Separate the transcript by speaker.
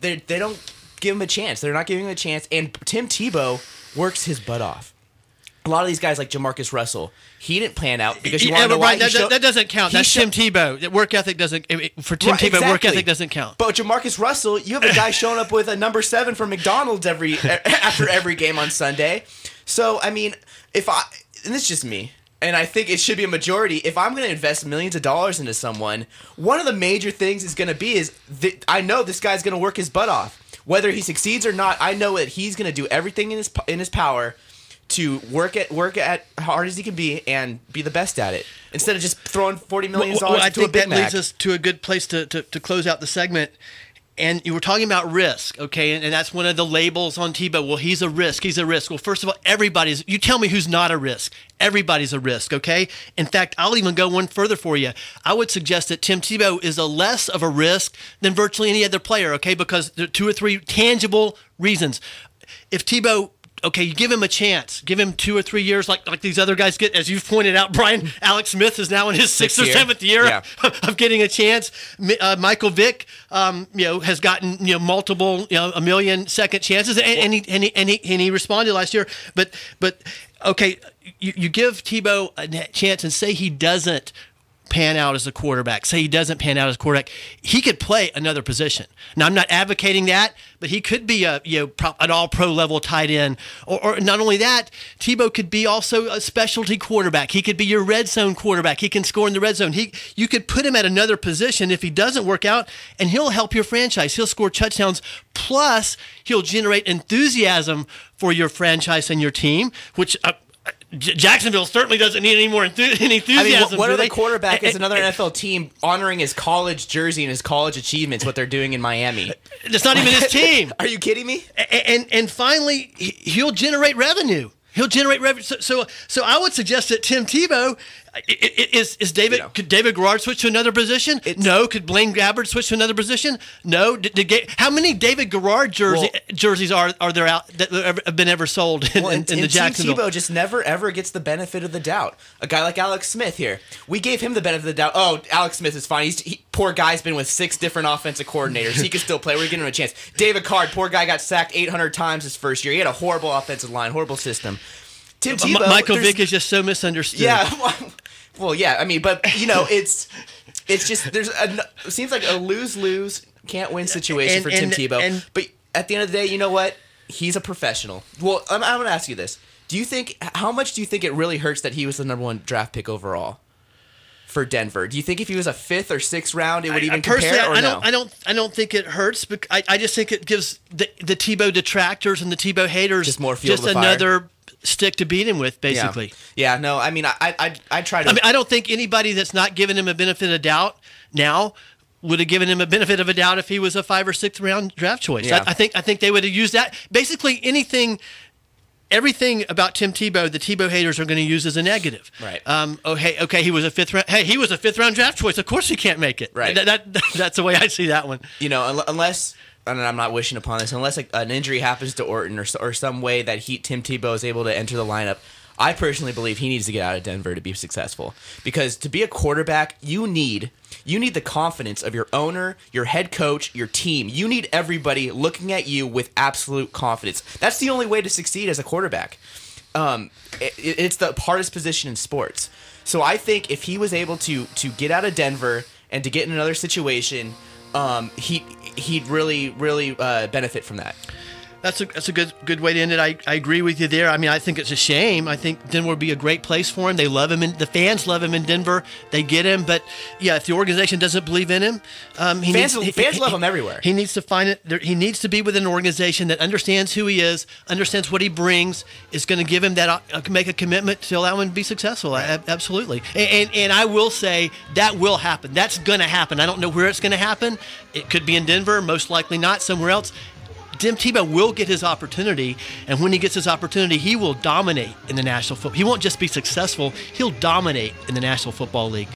Speaker 1: they don't give him a chance. They're not giving him a chance. And Tim Tebow works his butt off. A lot of these guys like Jamarcus Russell, he didn't plan out because you want to know why.
Speaker 2: That doesn't count. That's Tim Tebow. Work ethic doesn't for Tim Tebow. Exactly. Work ethic doesn't count.
Speaker 1: But Jamarcus Russell, you have a guy showing up with a number 7 from McDonald's after every game on Sunday. So I mean, and this is just me, and I think it should be a majority. If I'm going to invest millions of dollars into someone, one of the major things is going to be I know this guy's going to work his butt off, whether he succeeds or not. I know that he's going to do everything in his power to work at hard as he can be and be the best at it, instead of just throwing $40 million into a Big Mac.
Speaker 2: I think that leads us to a good place to close out the segment. And you were talking about risk, okay? And that's one of the labels on Tebow. Well, he's a risk. He's a risk. Well, first of all, you tell me who's not a risk. Everybody's a risk, okay? In fact, I'll even go one further for you. I would suggest that Tim Tebow is a less of a risk than virtually any other player, okay? Because there are 2 or 3 tangible reasons. If Tebow... Okay, you give him a chance. Give him 2 or 3 years like these other guys get. As you've pointed out, Brian, Alex Smith is now in his 6th or 7th year of getting a chance. Michael Vick, has gotten multiple, a million second chances, and he responded last year. But okay, you give Tebow a chance and say he doesn't pan out as a quarterback. Say he doesn't pan out as a quarterback. He could play another position. Now, I'm not advocating that, but he could be an all-pro level tight end. Or not only that, Tebow could be also a specialty quarterback. He could be your red zone quarterback. He can score in the red zone. You could put him at another position if he doesn't work out, and he'll help your franchise. He'll score touchdowns, plus he'll generate enthusiasm for your franchise and your team, which Jacksonville certainly doesn't need any more enthusiasm.
Speaker 1: I mean, what other quarterback is another NFL team honoring his college jersey and his college achievements, what they're doing in Miami?
Speaker 2: It's not even his team.
Speaker 1: Are you kidding me?
Speaker 2: And finally, he'll generate revenue. So I would suggest that Tim Tebow is David. Could David Garrard switch to another position? No. Could Blaine Gabbert switch to another position? No. How many David Garrard jerseys are there out that have been ever sold in the Jacksonville?
Speaker 1: Tim Tebow just never ever gets the benefit of the doubt. A guy like Alex Smith here, we gave him the benefit of the doubt. Oh, Alex Smith is fine. Poor guy's been with 6 different offensive coordinators. He can still play. We're giving him a chance. David Carr, poor guy, got sacked 800 times his first year. He had a horrible offensive line, horrible system. Tim Tebow,
Speaker 2: Michael Vick is just so misunderstood.
Speaker 1: Yeah, well, yeah. I mean, but it's just it seems like a lose-lose, can't win situation for Tim Tebow. But at the end of the day, you know what? He's a professional. Well, I'm going to ask you this: how much do you think it really hurts that he was the number 1 draft pick overall for Denver? Do you think if he was a 5th or 6th round, it would even compare? Or no?
Speaker 2: I don't think it hurts. But I just think it gives the Tebow detractors and the Tebow haters
Speaker 1: just more fuel to the fire.
Speaker 2: Another stick to beat him with, basically.
Speaker 1: Yeah. No, I mean, I try to.
Speaker 2: I mean, I don't think anybody that's not given him a benefit of doubt now would have given him a benefit of a doubt if he was a 5th or 6th round draft choice. Yeah. I think they would have used that. Basically, everything about Tim Tebow, the Tebow haters are going to use as a negative.
Speaker 1: Right.
Speaker 2: He was a 5th round. Hey, he was a 5th round draft choice. Of course, he can't make it.
Speaker 1: Right.
Speaker 2: That's the way I see that one.
Speaker 1: Unless. And I'm not wishing upon this, unless an injury happens to Orton or some way that Tim Tebow is able to enter the lineup. I personally believe he needs to get out of Denver to be successful. Because to be a quarterback, you need the confidence of your owner, your head coach, your team. You need everybody looking at you with absolute confidence. That's the only way to succeed as a quarterback. It's the hardest position in sports. So I think if he was able to get out of Denver and to get in another situation, he'd really benefit from that.
Speaker 2: That's a good way to end it. I agree with you there. I mean, I think it's a shame. I think Denver would be a great place for him. They love him, and the fans love him in Denver. They get him, but yeah, if the organization doesn't believe in him,
Speaker 1: fans love him everywhere.
Speaker 2: He needs to find it. He needs to be with an organization that understands who he is, understands what he brings, is going to give him that, make a commitment to allow him to be successful. Right. Absolutely. And I will say that will happen. That's going to happen. I don't know where it's going to happen. It could be in Denver, most likely not somewhere else. Tim Tebow will get his opportunity, and when he gets his opportunity, he will dominate in the National Football. He won't just be successful, he'll dominate in the National Football League.